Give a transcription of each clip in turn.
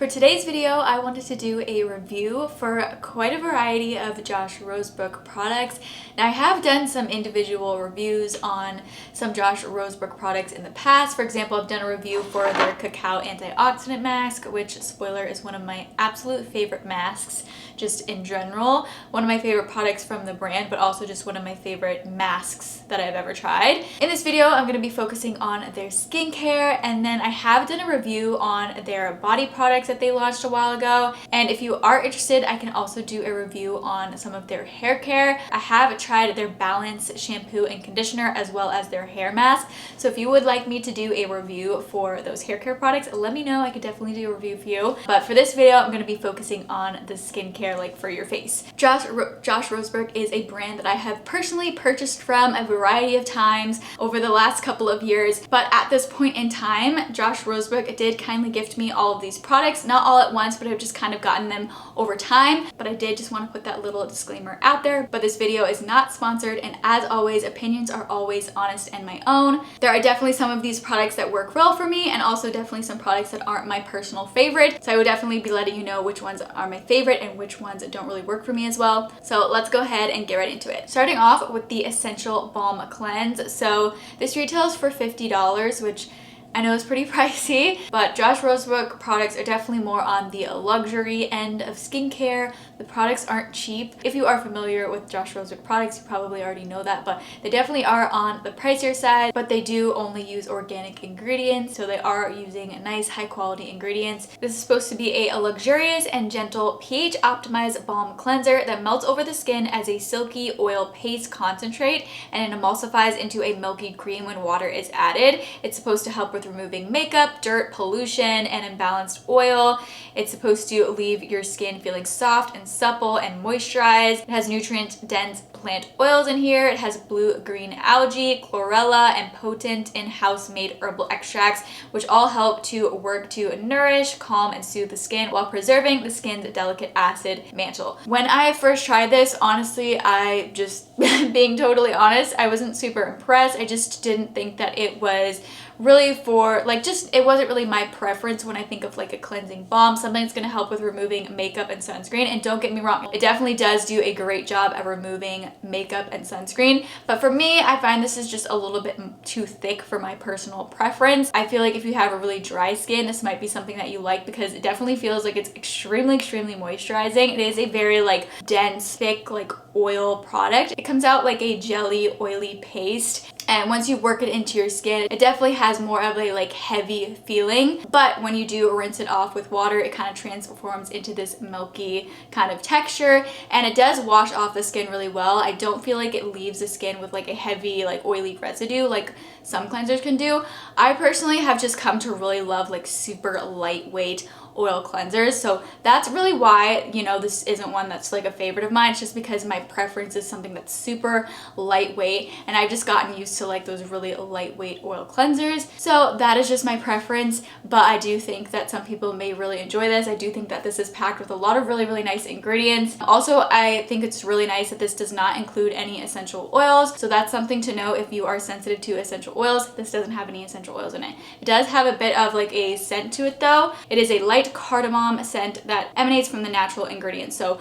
today's video, I wanted to do a review for quite a variety of Josh Rosebrook products. Now, I have done some individual reviews on some Josh Rosebrook products in the past. For example, I've done a review for their Cacao Antioxidant Mask, which, spoiler, is one of my absolute favorite masks just in general. One of my favorite products from the brand, but also just one of my favorite masks that I've ever tried. In this video, I'm going to be focusing on their skincare, and then I have done a review on their body products that they launched a while ago. And if you are interested, I can also do a review on some of their hair care. I have tried their Balance shampoo and conditioner as well as their hair mask. So if you would like me to do a review for those hair care products, let me know. I could definitely do a review for you. But for this video, I'm going to be focusing on the skincare like for your face. Josh Rosebrook is a brand that I have personally purchased from a variety of times over the last couple of years. But at this point in time, Josh Rosebrook did kindly gift me all of these products, not all at once, but I've just kind of gotten them over time. But I did just want to put that little disclaimer out there. But this video is not sponsored, and as always, opinions are always honest and my own. There are definitely some of these products that work well for me, and also definitely some products that aren't my personal favorite. So I would definitely be letting you know which ones are my favorite and which ones don't really work for me as well. So let's go ahead and get right into it. Starting off with the Essential Balm Cleanse. So this retails for $50, which I know it's pretty pricey, but Josh Rosebrook products are definitely more on the luxury end of skincare. The products aren't cheap. If you are familiar with Josh Rosebrook products, you probably already know that, but they definitely are on the pricier side, but they do only use organic ingredients, so they are using nice high quality ingredients. This is supposed to be a luxurious and gentle pH optimized balm cleanser that melts over the skin as a silky oil paste concentrate, and it emulsifies into a milky cream when water is added. It's supposed to help with removing makeup, dirt, pollution, and imbalanced oil. It's supposed to leave your skin feeling soft and supple and moisturized. It has nutrient-dense plant oils in here. It has blue-green algae, chlorella, and potent in-house made herbal extracts, which all help to work to nourish, calm, and soothe the skin while preserving the skin's delicate acid mantle. When I first tried this, honestly, I just, being totally honest, I wasn't super impressed. I just didn't think that it was really for it wasn't really my preference when I think of like a cleansing balm, something that's going to help with removing makeup and sunscreen. And don't get me wrong, it definitely does do a great job at removing makeup and sunscreen, but for me, I find this is just a little bit too thick for my personal preference. I feel like if you have a really dry skin, this might be something that you like, because it definitely feels like it's extremely moisturizing. It is a very dense, thick oil product. It comes out like a jelly oily paste, and once you work it into your skin, it definitely has more of a heavy feeling. But when you do rinse it off with water, it kind of transforms into this milky kind of texture, and it does wash off the skin really well. I don't feel like it leaves the skin with a heavy oily residue like some cleansers can do. I personally have just come to really love super lightweight oil cleansers, so that's really why, you know, this isn't one that's a favorite of mine. It's just because my preference is something that's super lightweight, and I've just gotten used to those really lightweight oil cleansers, so that is just my preference. But I do think that some people may really enjoy this. I do think that this is packed with a lot of really nice ingredients. Also, I think it's really nice that this does not include any essential oils, so that's something to know if you are sensitive to essential oils. This doesn't have any essential oils in it. It does have a bit of a scent to it though. It is a light cardamom scent that emanates from the natural ingredients, so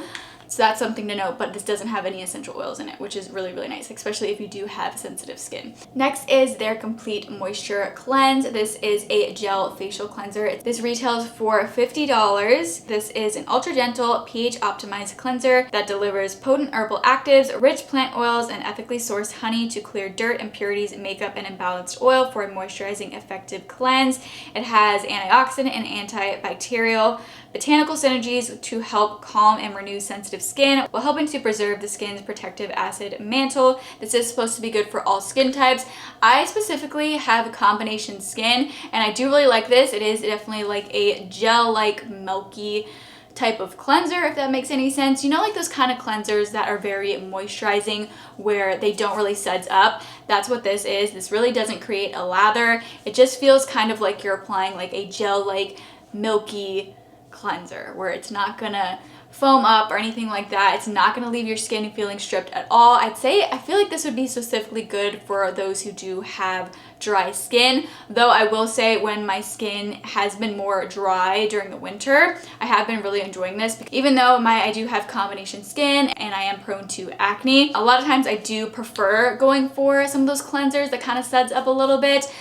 that's something to note, but this doesn't have any essential oils in it, which is really nice, especially if you do have sensitive skin. Next is their Complete Moisture Cleanse. This is a gel facial cleanser. This retails for $50. This is an ultra gentle pH optimized cleanser that delivers potent herbal actives, rich plant oils, and ethically sourced honey to clear dirt, impurities, makeup, and imbalanced oil for a moisturizing effective cleanse. It has antioxidant and antibacterial botanical synergies to help calm and renew sensitive skin while helping to preserve the skin's protective acid mantle. This is supposed to be good for all skin types. I specifically have combination skin, and I do really like this. It is definitely a gel-like milky type of cleanser, if that makes any sense. You know, those kind of cleansers that are very moisturizing where they don't really suds up? That's what this is. This really doesn't create a lather. It just feels kind of like you're applying a gel-like milky cleanser, where it's not gonna foam up or anything like that. It's not going to leave your skin feeling stripped at all. I feel like this would be specifically good for those who do have dry skin, though I will say when my skin has been more dry during the winter, I have been really enjoying this. Even though I do have combination skin and I am prone to acne, a lot of times I do prefer going for some of those cleansers that kind of suds up a little bit,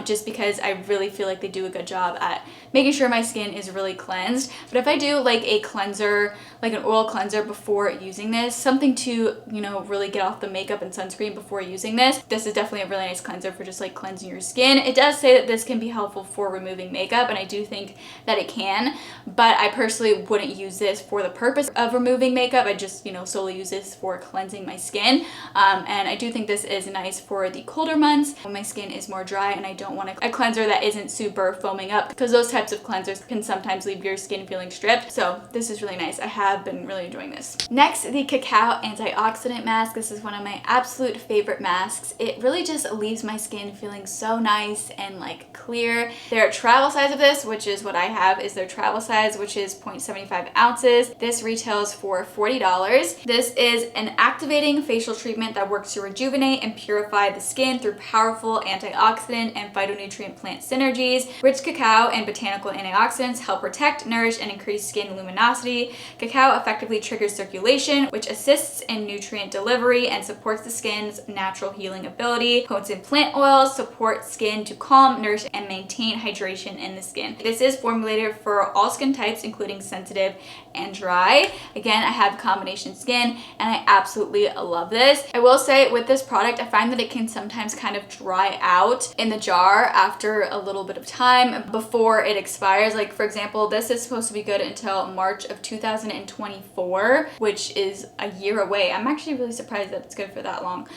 just because I really feel like they do a good job at making sure my skin is really cleansed. But if I do like a cleanser, like an oil cleanser before using this, something to, you know, really get off the makeup and sunscreen before using this is definitely a really nice cleanser for just like cleansing your skin. It does say that this can be helpful for removing makeup, and I do think that it can, but I personally wouldn't use this for the purpose of removing makeup. I just, you know, solely use this for cleansing my skin. And I do think this is nice for the colder months when my skin is more dry and I don't want a cleanser that isn't super foaming up, because those types of cleansers can sometimes leave your skin feeling stripped. So this is really nice. I have been really enjoying this. Next, the Cacao Antioxidant Mask. This is one of my absolute favorite masks. It really just leaves my skin feeling so nice and like clear. Their travel size of this, which is what I have, is their travel size, which is 0.75 ounces. This retails for $40. This is an activating facial treatment that works to rejuvenate and purify the skin through powerful antioxidant and phytonutrient plant synergies. Rich cacao and botanical antioxidants help protect, nourish, and increase skin luminosity. Cacao effectively triggers circulation, which assists in nutrient delivery and supports the skin's natural healing ability. Potent plant oils support skin to calm, nourish, and maintain hydration in the skin. This is formulated for all skin types, including sensitive and dry. Again, I have combination skin and I absolutely love this. I will say with this product, I find that it can sometimes kind of dry out in the jar after a little bit of time before it expires. Like for example, this is supposed to be good until March of 2024, which is a year away. I'm actually really surprised that it's good for that long.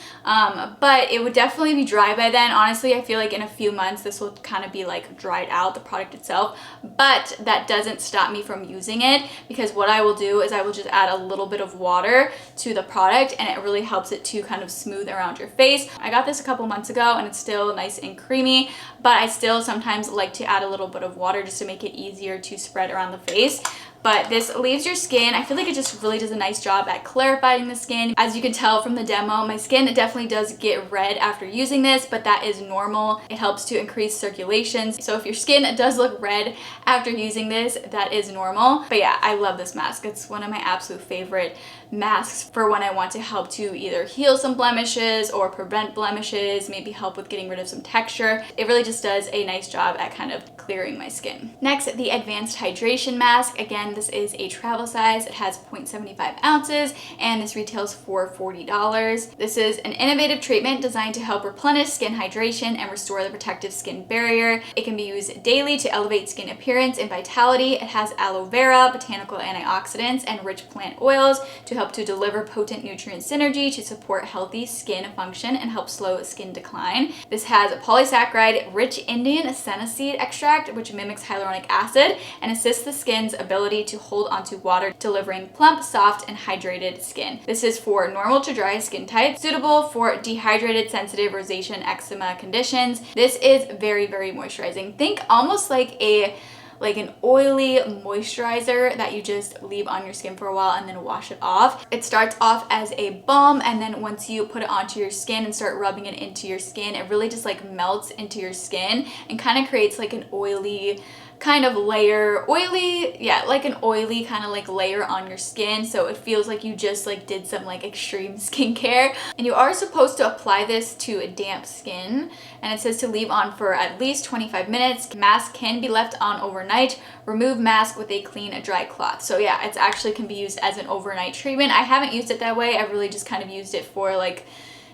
But it would definitely be dry by then. Honestly, I feel like in a few months this will kind of be like dried out, the product itself, but that doesn't stop me from using it, because what I will do is I will just add a little bit of water to the product and it really helps it to kind of smooth around your face. I got this a couple months ago and it's still nice and creamy, but I still sometimes like to add a little bit of water just to make it easier to spread around the face. But this leaves your skin, I feel like it just really does a nice job at clarifying the skin. As you can tell from the demo, my skin definitely does get red after using this, but that is normal. It helps to increase circulation. So if your skin does look red after using this, that is normal. But yeah, I love this mask. It's one of my absolute favorite masks for when I want to help to either heal some blemishes or prevent blemishes, maybe help with getting rid of some texture. It really just does a nice job at kind of clearing my skin. Next, the Advanced Hydration Mask. Again, this is a travel size. It has 0.75 ounces and this retails for $40. This is an innovative treatment designed to help replenish skin hydration and restore the protective skin barrier. It can be used daily to elevate skin appearance and vitality. It has aloe vera, botanical antioxidants, and rich plant oils to help to deliver potent nutrient synergy to support healthy skin function and help slow skin decline. This has a polysaccharide rich Indian senna seed extract, which mimics hyaluronic acid and assists the skin's ability to hold onto water, delivering plump, soft, and hydrated skin. This is for normal to dry skin type, suitable for dehydrated, sensitive, rosacea, eczema conditions. This is very, very moisturizing. Think almost like an oily moisturizer that you just leave on your skin for a while and then wash it off. It starts off as a balm, and then once you put it onto your skin and start rubbing it into your skin, it really just like melts into your skin and kind of creates like an oily kind of layer, like an oily kind of like layer on your skin, so it feels like you just like did some like extreme skincare. And you are supposed to apply this to a damp skin, and it says to leave on for at least 25 minutes. Mask can be left on overnight. Remove mask with a clean, dry cloth. So yeah, it's actually can be used as an overnight treatment. I haven't used it that way. I really just kind of used it for like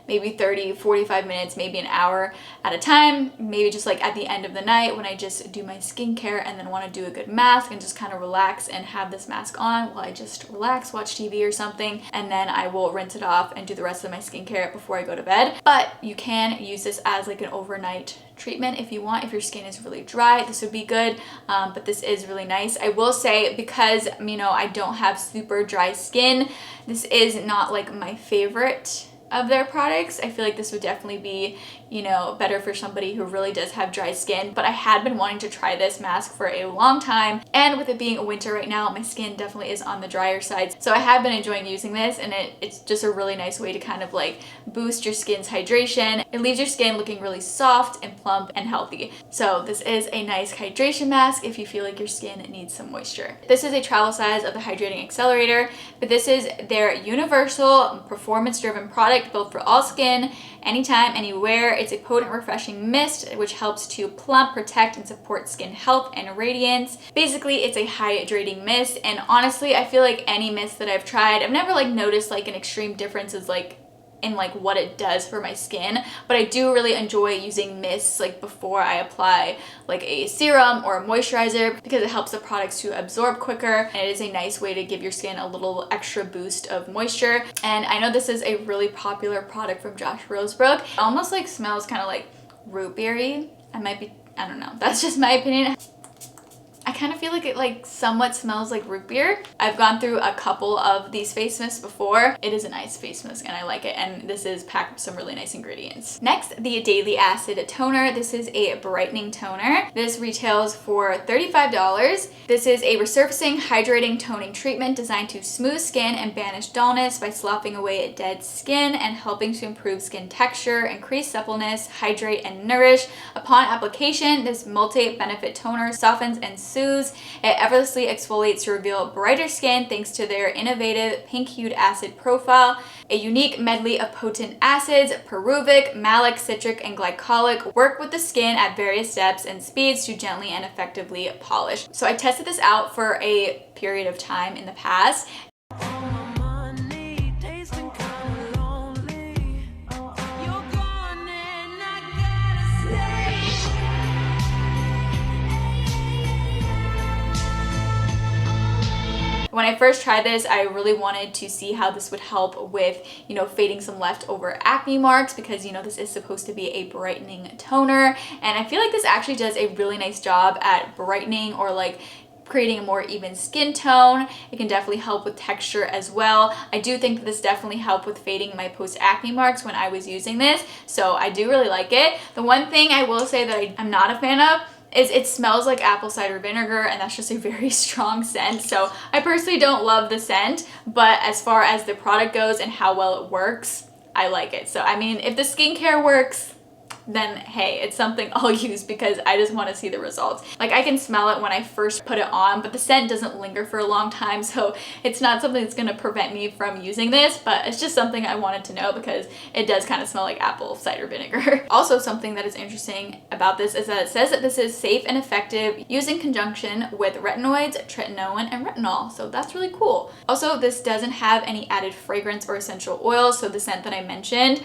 maybe 30, 45 minutes, maybe an hour at a time, maybe just like at the end of the night when I just do my skincare and then want to do a good mask and just kind of relax and have this mask on while I just relax, watch TV or something, and then I will rinse it off and do the rest of my skincare before I go to bed. But you can use this as like an overnight treatment if you want. If your skin is really dry, this would be good, but this is really nice. I will say, because you know I don't have super dry skin, this is not like my favorite of their products. I feel like this would definitely be, you know, better for somebody who really does have dry skin. But I had been wanting to try this mask for a long time, and with it being winter right now, my skin definitely is on the drier side. So I have been enjoying using this, and it's just a really nice way to kind of like boost your skin's hydration. It leaves your skin looking really soft and plump and healthy. So this is a nice hydration mask if you feel like your skin needs some moisture. This is a travel size of the Hydrating Accelerator, but this is their universal performance-driven product built for all skin, anytime, anywhere. It's a potent, refreshing mist which helps to plump, protect, and support skin health and radiance. Basically, it's a hydrating mist, and honestly, I feel like any mist that I've tried, I've never like noticed like an extreme difference in like what it does for my skin, but I do really enjoy using mists like before I apply like a serum or a moisturizer, because it helps the products to absorb quicker, and it is a nice way to give your skin a little extra boost of moisture. And I know this is a really popular product from Josh Rosebrook. It almost like smells kind of like root beery. I don't know, that's just my opinion. I kind of feel like it like somewhat smells like root beer. I've gone through a couple of these face mists before. It is a nice face mist and I like it, and this is packed with some really nice ingredients. Next, the Daily Acid Toner. This is a brightening toner. This retails for $35. This is a resurfacing, hydrating, toning treatment designed to smooth skin and banish dullness by sloughing away dead skin and helping to improve skin texture, increase suppleness, hydrate, and nourish. Upon application, this multi-benefit toner softens and soothes. It effortlessly exfoliates to reveal brighter skin thanks to their innovative pink-hued acid profile. A unique medley of potent acids, pyruvic, malic, citric, and glycolic, work with the skin at various depths and speeds to gently and effectively polish. So I tested this out for a period of time in the past. When I first tried this, I really wanted to see how this would help with, you know, fading some leftover acne marks, because, you know, this is supposed to be a brightening toner. And I feel like this actually does a really nice job at brightening or like creating a more even skin tone. It can definitely help with texture as well. I do think that this definitely helped with fading my post-acne marks when I was using this. So I do really like it. The one thing I will say that I'm not a fan of is it smells like apple cider vinegar, and that's just a very strong scent. So I personally don't love the scent, but as far as the product goes and how well it works, I like it. So I mean, if the skincare works, then hey, it's something I'll use because I just want to see the results. Like, I can smell it when I first put it on, but the scent doesn't linger for a long time, so it's not something that's going to prevent me from using this, but it's just something I wanted to know because it does kind of smell like apple cider vinegar. Also, something that is interesting about this is that it says that this is safe and effective used in conjunction with retinoids, tretinoin, and retinol, so that's really cool. Also, this doesn't have any added fragrance or essential oils, so the scent that I mentioned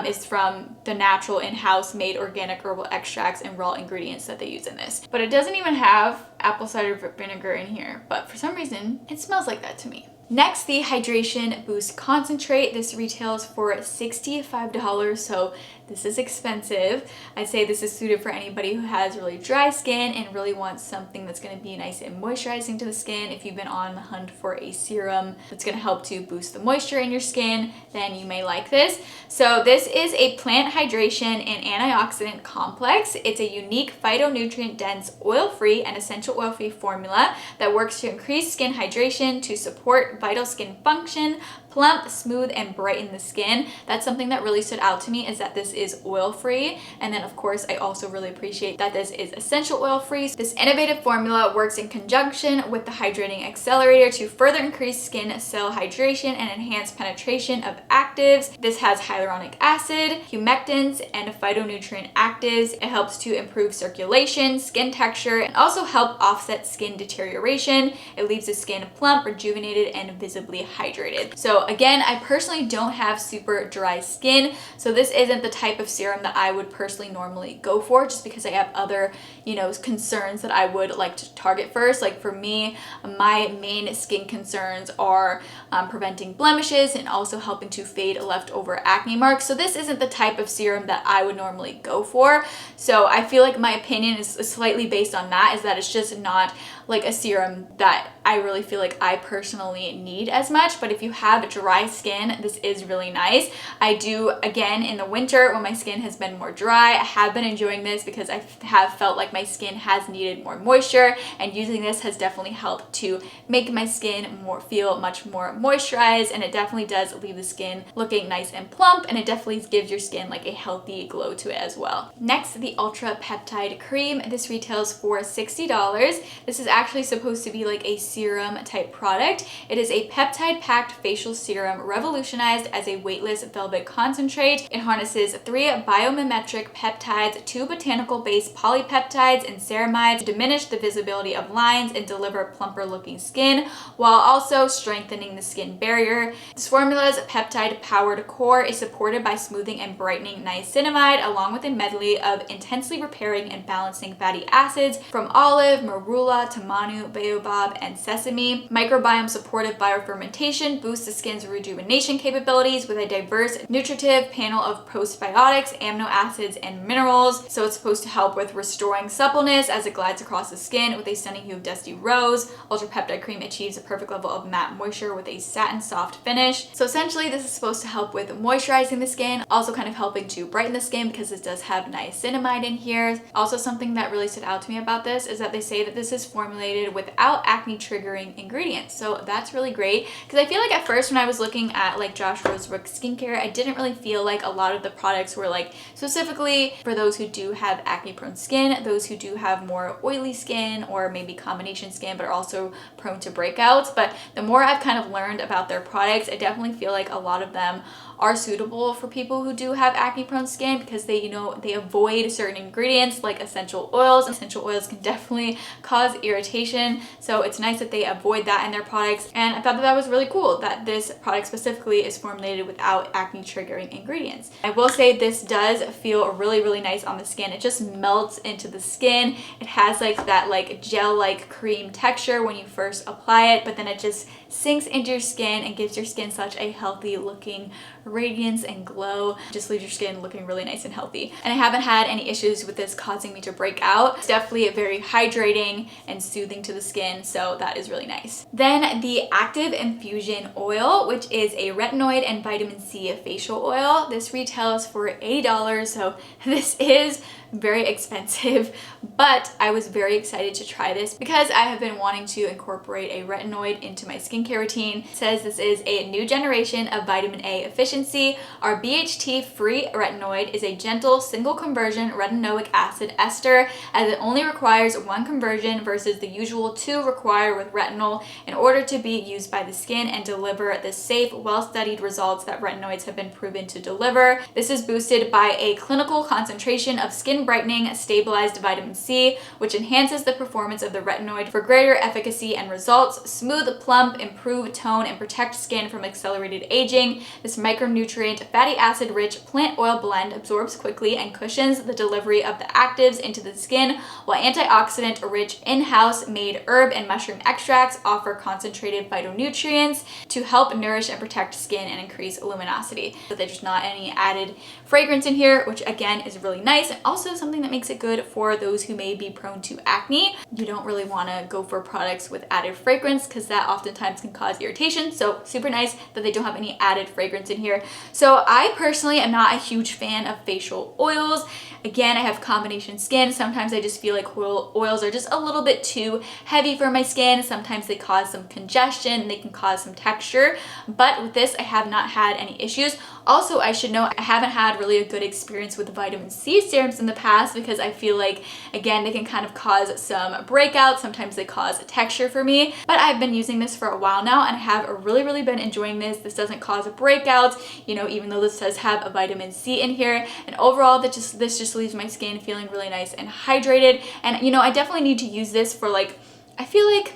is from the natural in-house made organic herbal extracts and raw ingredients that they use in this. But it doesn't even have apple cider vinegar in here, but for some reason it smells like that to me. Next, the Hydration Boost Concentrate. This retails for $65, so this is expensive. I'd say this is suited for anybody who has really dry skin and really wants something that's going to be nice and moisturizing to the skin. If you've been on the hunt for a serum that's going to help to boost the moisture in your skin, then you may like this. So this is a plant hydration and antioxidant complex. It's a unique phytonutrient-dense, oil-free, and essential oil-free formula that works to increase skin hydration, to support vital skin function, plump, smooth, and brighten the skin. That's something that really stood out to me, is that this is oil-free. And then of course, I also really appreciate that this is essential oil-free. This innovative formula works in conjunction with the Hydrating Accelerator to further increase skin cell hydration and enhance penetration of actives. This has hyaluronic acid, humectants, and phytonutrient actives. It helps to improve circulation, skin texture, and also help offset skin deterioration. It leaves the skin plump, rejuvenated, and visibly hydrated. So again, I personally don't have super dry skin, so this isn't the type of serum that I would personally normally go for, just because I have other, you know, concerns that I would like to target first. Like for me, my main skin concerns are preventing blemishes and also helping to fade leftover acne marks. So this isn't the type of serum that I would normally go for. So I feel like my opinion is slightly based on that, is that it's just not like a serum that I really feel like I personally need as much, but if you have dry skin, this is really nice. I do, again, in the winter when my skin has been more dry, I have been enjoying this because I have felt like my skin has needed more moisture, and using this has definitely helped to make my skin feel much more moisturized, and it definitely does leave the skin looking nice and plump, and it definitely gives your skin like a healthy glow to it as well. Next, the Ultra Peptide Cream. This retails for $60. This is actually supposed to be like a serum type product. It is a peptide packed facial serum revolutionized as a weightless velvet concentrate. It harnesses 3 biomimetic peptides, 2 botanical based polypeptides and ceramides to diminish the visibility of lines and deliver plumper looking skin while also strengthening the skin barrier. This formula's peptide powered core is supported by smoothing and brightening niacinamide along with a medley of intensely repairing and balancing fatty acids from olive, marula, tamanu, baobab, and sesame. Microbiome supportive biofermentation boosts the skin's rejuvenation capabilities with a diverse nutritive panel of postbiotics, amino acids, and minerals. So it's supposed to help with restoring suppleness as it glides across the skin with a stunning hue of dusty rose. Ultra Peptide Cream achieves a perfect level of matte moisture with a satin soft finish. So essentially this is supposed to help with moisturizing the skin, also kind of helping to brighten the skin because it does have niacinamide in here. Also, something that really stood out to me about this is that they say that this is formulated without acne triggering ingredients. So that's really great because I feel like at first when I was looking at like Josh Rosebrook skincare, I didn't really feel like a lot of the products were like specifically for those who do have acne prone skin, those who do have more oily skin or maybe combination skin but are also prone to breakouts. But the more I've kind of learned about their products, I definitely feel like a lot of them are suitable for people who do have acne prone skin because they, you know, they avoid certain ingredients like essential oils. Essential oils can definitely cause irritation, so it's nice that they avoid that in their products. And I thought that was really cool that this product specifically is formulated without acne triggering ingredients. I will say this does feel really, really nice on the skin. It just melts into the skin. It has like that like gel-like cream texture when you first apply it, but then it just sinks into your skin and gives your skin such a healthy looking radiance and glow. Just leaves your skin looking really nice and healthy. And I haven't had any issues with this causing me to break out. It's definitely very hydrating and soothing to the skin, so that is really nice. Then the Active Infusion Oil, which is a retinoid and vitamin C facial oil. This retails for $80, so this is very expensive, but I was very excited to try this because I have been wanting to incorporate a retinoid into my skincare routine. It says this is a new generation of vitamin A efficiency. Our BHT-free retinoid is a gentle single conversion retinoic acid ester, as it only requires 1 conversion versus the usual 2 required with retinol in order to be used by the skin and deliver the safe, well-studied results that retinoids have been proven to deliver. This is boosted by a clinical concentration of skin brightening stabilized vitamin C, which enhances the performance of the retinoid for greater efficacy and results. Smooth, plump, improve tone, and protect skin from accelerated aging. This micronutrient, fatty acid rich plant oil blend absorbs quickly and cushions the delivery of the actives into the skin, while antioxidant rich in-house made herb and mushroom extracts offer concentrated phytonutrients to help nourish and protect skin and increase luminosity. So there's not any added fragrance in here, which again is really nice, and also something that makes it good for those who may be prone to acne. You don't really want to go for products with added fragrance because that oftentimes can cause irritation, so super nice that they don't have any added fragrance in here. So I personally am not a huge fan of facial oils. Again, I have combination skin. Sometimes I just feel like oils are just a little bit too heavy for my skin. Sometimes they cause some congestion, they can cause some texture, but with this I have not had any issues. Also, I should note I haven't had really a good experience with vitamin C serums in the past because I feel like, again, they can kind of cause some breakouts. Sometimes they cause texture for me, but I've been using this for a while now and I have really been enjoying this. This doesn't cause breakouts, you know, even though this does have a vitamin C in here. And overall, this just leaves my skin feeling really nice and hydrated. And, you know, I definitely need to use this for like, I feel like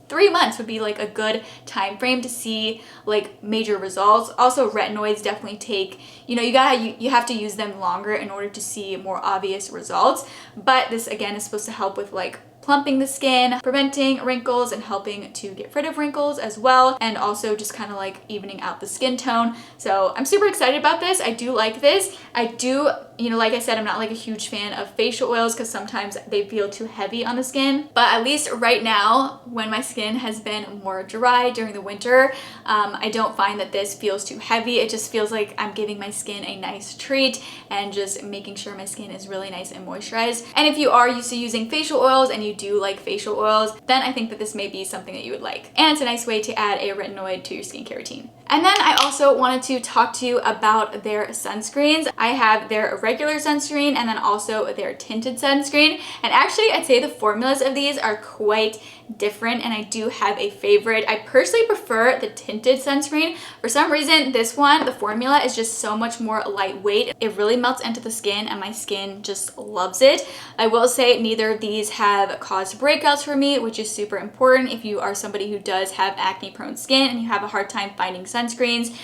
3 months would be like a good time frame to see like major results. Also, retinoids definitely take, you know, you have to use them longer in order to see more obvious results. But this again is supposed to help with like plumping the skin, preventing wrinkles, and helping to get rid of wrinkles as well, and also just kind of like evening out the skin tone. So I'm super excited about this. I do like this. I do You know, like I said, I'm not like a huge fan of facial oils because sometimes they feel too heavy on the skin. But at least right now, when my skin has been more dry during the winter, I don't find that this feels too heavy. It just feels like I'm giving my skin a nice treat and just making sure my skin is really nice and moisturized. And if you are used to using facial oils and you do like facial oils, then I think that this may be something that you would like. And it's a nice way to add a retinoid to your skincare routine. And then I also wanted to talk to you about their sunscreens. I have their regular sunscreen and then also their tinted sunscreen. And actually, I'd say the formulas of these are quite different, and I do have a favorite. I personally prefer the tinted sunscreen. For some reason, this one, the formula is just so much more lightweight. It really melts into the skin and my skin just loves it. I will say neither of these have caused breakouts for me, which is super important if you are somebody who does have acne prone skin and you have a hard time finding sunscreens.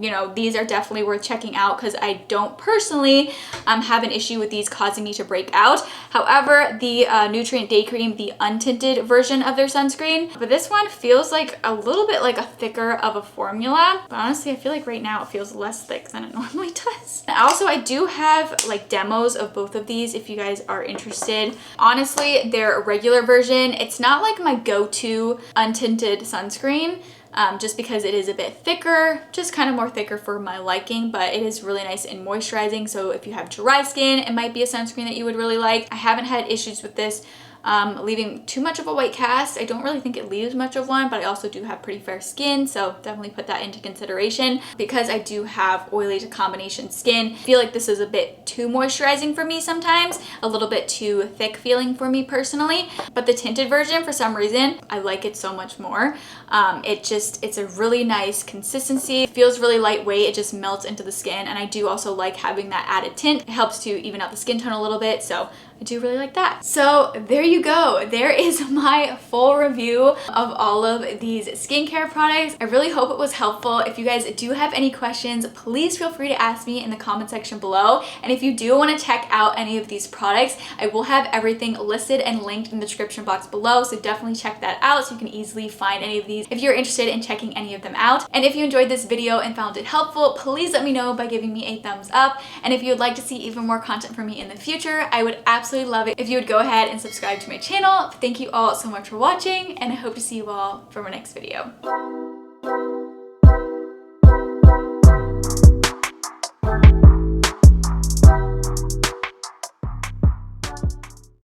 You know, these are definitely worth checking out because I don't personally have an issue with these causing me to break out. However, the Nutrient Day Cream, the untinted version of their sunscreen, but this one feels like a little bit like a thicker of a formula. But honestly, I feel like right now it feels less thick than it normally does. And also, I do have like demos of both of these if you guys are interested. Honestly, their regular version, it's not like my go-to untinted sunscreen. Just because it is a bit thicker, just kind of more thicker for my liking, but it is really nice and moisturizing. So if you have dry skin, it might be a sunscreen that you would really like. I haven't had issues with this leaving too much of a white cast. I don't really think it leaves much of one, but I also do have pretty fair skin, so definitely put that into consideration. Because I do have oily to combination skin, I feel like this is a bit too moisturizing for me sometimes, a little bit too thick feeling for me personally. But the tinted version, for some reason, I like it so much more. It's a really nice consistency. It feels really lightweight. It just melts into the skin, and I do also like having that added tint. It helps to even out the skin tone a little bit, so I do really like that. So there you go. There is my full review of all of these skincare products. I really hope it was helpful. If you guys do have any questions, please feel free to ask me in the comment section below. And if you do want to check out any of these products, I will have everything listed and linked in the description box below. So definitely check that out so you can easily find any of these if you're interested in checking any of them out. And if you enjoyed this video and found it helpful, please let me know by giving me a thumbs up. And if you would like to see even more content from me in the future, I would absolutely love it if you would go ahead and subscribe to my channel. Thank you all so much for watching, and I hope to see you all for my next video.